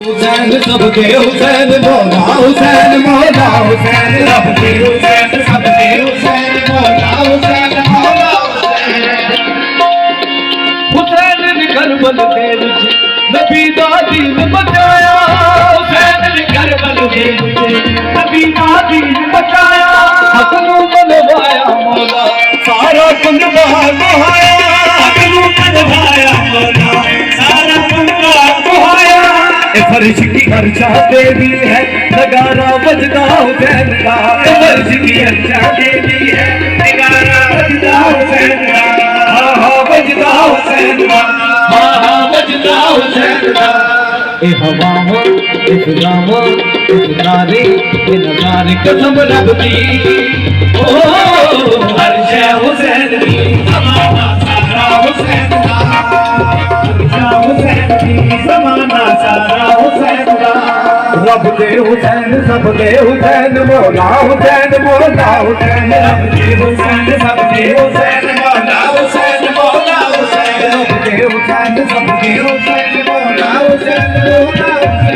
हुसैन सबके हुसैन मौला हुसैन मौला हुसैन सबके हुसैन सबके हुसैन मौला हुसैन मौला हुसैन ने करबल दे विच नबी दा दीन बचाया हुसैन ने करबल दे विच नबी दा दीन बचाया हक नूं मनवाया मौला सारा कुंडा दुहाया हक नूं मनवाया मौला सारा कुंडा दुहाया फर्श की अर्चा देवी है नगारा बजदा हुसैन का फर्श की अर्चा देवी है नगारा बजदा हुसैन का हा बजदा हुसैन का हा बजदा हुसैन का ए हवाओं ए फिजाओं ए सितारे ए नजारे कसम रब दी ओ अर्श हुसैन दी ज़माना सारा हुसैन का अर्श हुसैन दी ज़माना सारा रब दे हुसैन सब दे हुसैन मौला हुसैन मौला हुसैन रब दे हुसैन सब दे हुसैन मौला हुसैन मौला हुसैन रब दे हुसैन सब दे हुसैन मौला हुसैन मौला हुसैन